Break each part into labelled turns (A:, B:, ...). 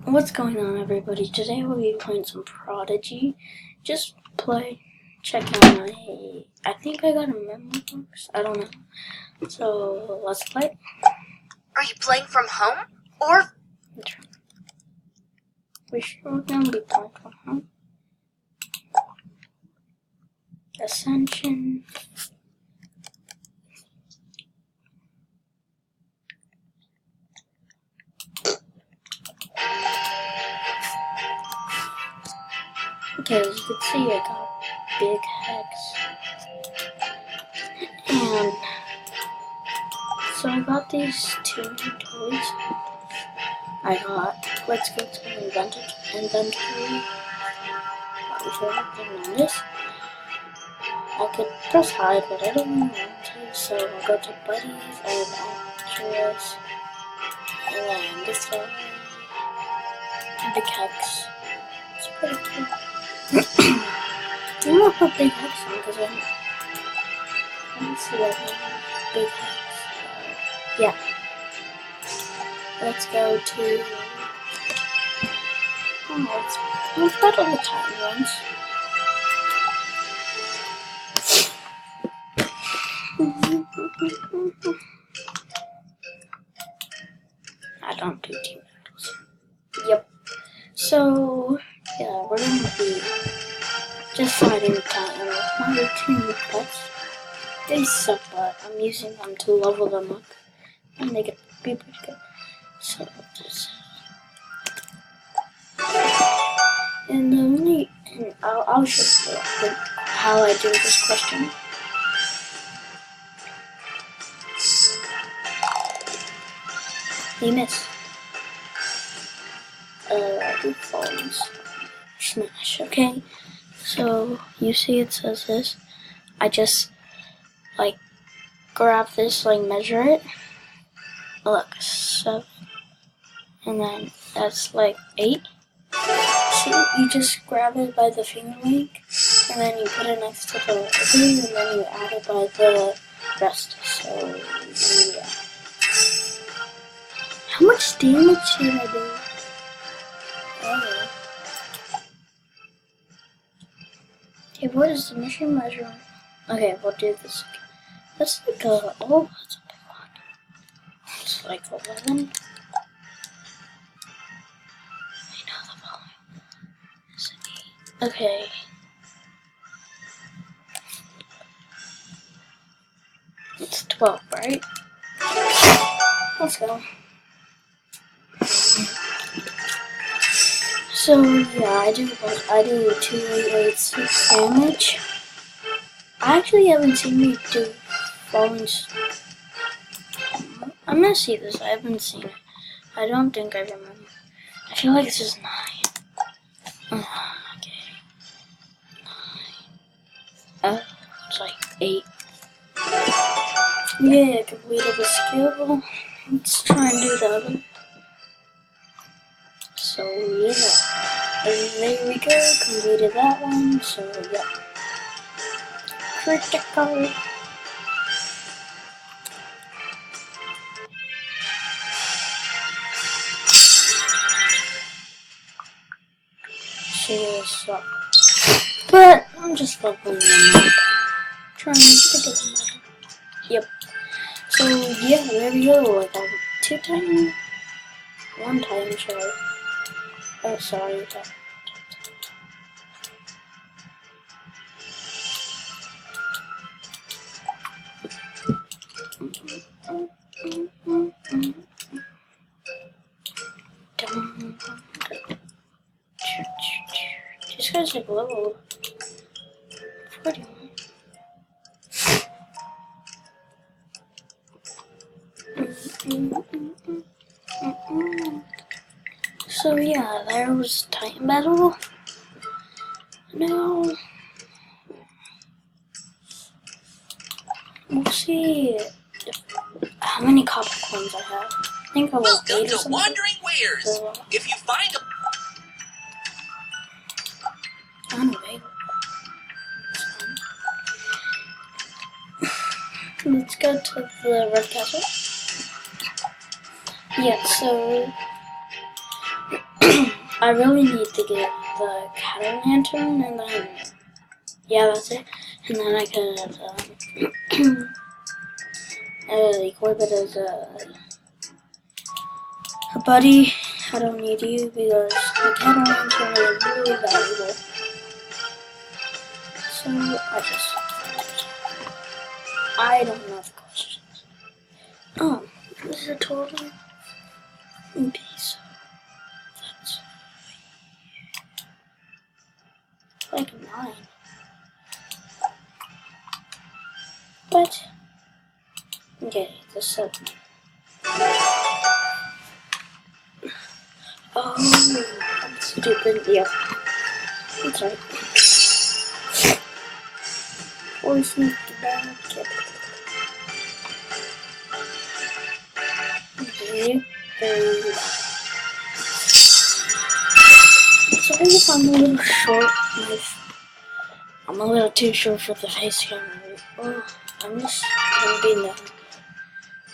A: What's going on, everybody? Today we'll be playing some Prodigy. Just play, check out my... I think I got a memory box. I don't know. So, let's play.
B: Are you playing from home? Or...
A: We sure we're going to be playing from home. Ascension. Okay, as you can see, I got big hex. And so I got these two toys. I got, let's go to inventory. Before I put on this, I could press hide, but I don't really want to, so I'll go to buddies and actress, and then this guy, big hex. It's pretty cool. I'm gonna put big hex on because I don't see that big hex. Yeah. Let's go to. Oh, let's put on the tiny ones. I don't do team battles. Yep. So yeah, we're gonna be just fighting the titan with my team pets. They suck, but I'm using them to level them up, and they get to be pretty good. So just. And I'll show you how I do this question. You miss. Do phones. Smash, okay? So, you see it says this. I just, grab this, measure it. Look, 7. And then that's 8. See, you just grab it by the finger link, and then you put it next to the thing, and then you add it by the rest. So, yeah. How much damage should I do? Oh. Okay, what is the mission measure? Okay, we'll do this again. That's that's a big one. It's 11. Okay. It's 12, right? Let's go. So yeah, I do 286 damage. I actually haven't seen me do falling. I'm gonna see this. I haven't seen it. I don't think I remember. I feel like this is 9. It's 8. Yeah, completed the skill. Let's try and do the other. So yeah, and there we go. Completed that one. So yeah, critical. She suck. But I'm just leveling them up. Trying to get them up. Yep. So yeah, there we go. I got 2 times. 1 time, sorry. Oh, sorry. These guys are level 41. So yeah, there was Titan battle. Now we'll see how many copper coins I have. I think I will.
C: Welcome to Wandering Wares. So, if you find a
A: anyway, let's go to the red castle. Yeah, so I really need to get the cattle lantern, and then yeah, that's it. And then I could equip it as a buddy. I don't need you because the cattle lantern is really valuable. So I don't know the questions. Oh, this is a total piece. That's like 9. But okay, the 7. Oh, I'm stupid. Yeah, that's right. Or sneak back. Okay. Sorry if I'm a little short. I'm a little too short for the face camera. Oh, I'm just gonna be in the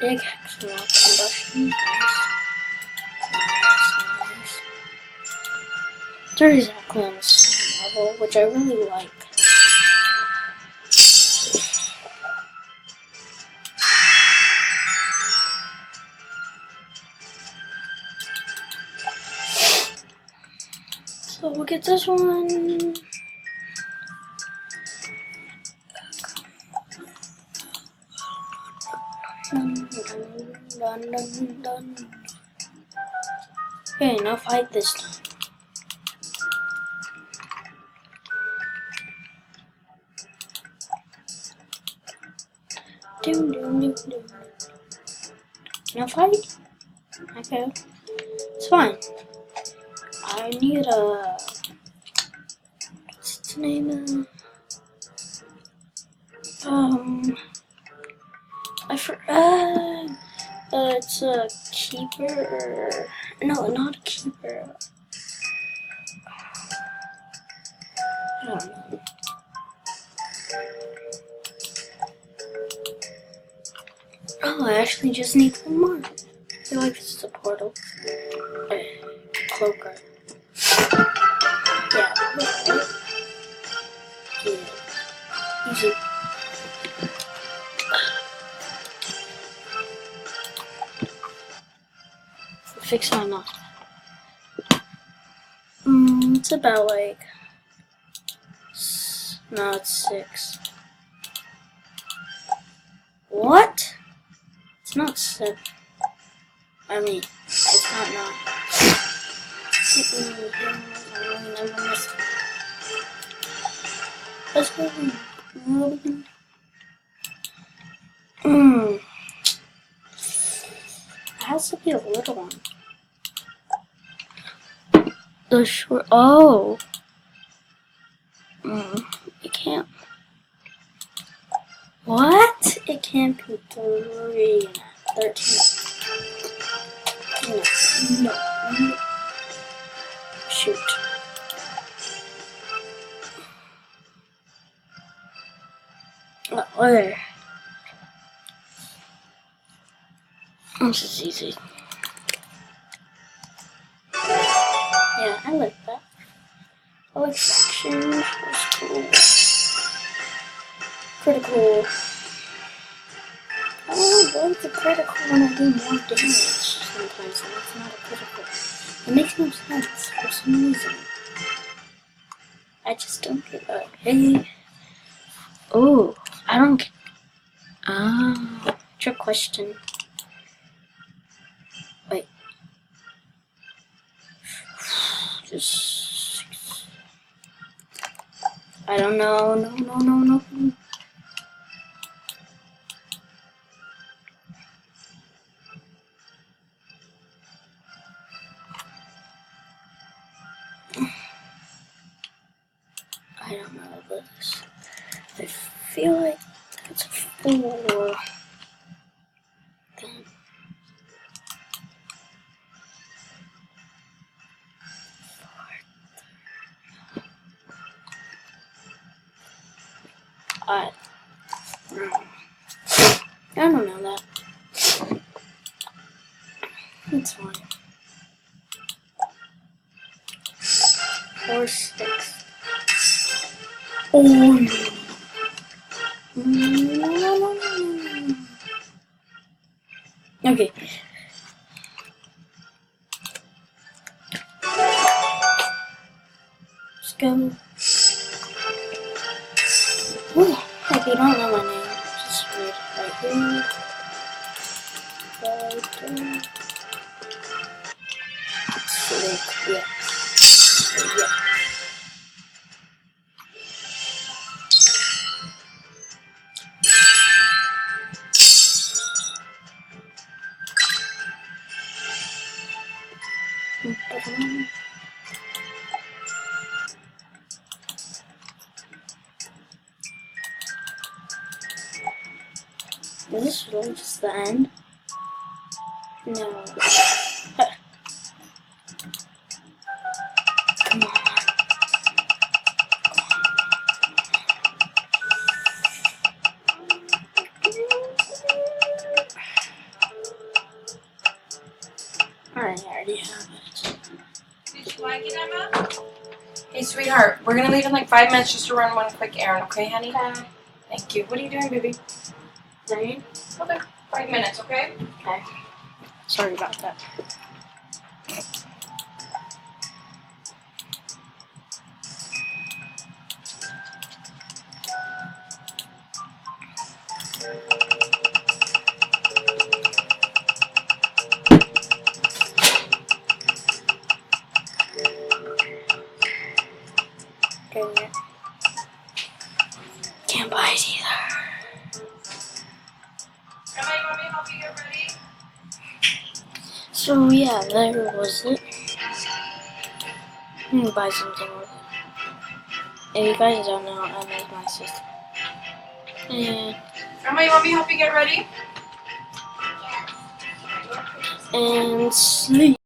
A: big hexagonal combustion. Nice. They're exactly on the same level, which I really like. So we'll get this one. Dun. Okay, now fight this time. Dun. Now fight? Okay. It's fine. I need a... What's its name? I forgot. It's a keeper. No, not a keeper. I don't know. Oh, I actually just need one more. I feel like this is a portal. Cloaker. Yeah, right? Yeah. Easy. Fix my knot. It's about like... No, it's 6. What? It's not 7. I mean, it's not 9. Let's go. It has to be a little one. The short. Oh. It can't. What? It can't be 3 and 13. No. Shoot. Oh, there. This is easy. Yeah, I like that. I like section. That's cool. Critical. Oh, but it's a critical when I do more damage sometimes, and it's not a critical. It makes no sense for some reason. I just don't get that. Hey. Oh, I don't get. Ah, trick question. Wait. Just. I don't know. No. I don't know this. I feel like it's a 4. Then. I don't know that. It's fine. or 6. Oh no. Okay. Let's go. Ooh, if you don't know my name, just read it right here. Right there. Slick, yeah. Yeah. Is this really just the end? No. Come on. Alright, I already have it.
D: Did you like it, Emma? Hey, sweetheart, we're gonna leave in like 5 minutes just to run one quick errand, okay, honey?
A: Okay.
D: Thank you. What are you doing, baby?
A: Ready?
D: Okay. 5 minutes, okay?
A: Okay. Sorry about that. Okay. Can't buy it either.
D: Emma, you want me to help you get ready?
A: So yeah, there was it. I'm gonna buy something with it. If you guys don't know, I made my sister.
D: Emma, you want me to help you get ready?
A: And sleep.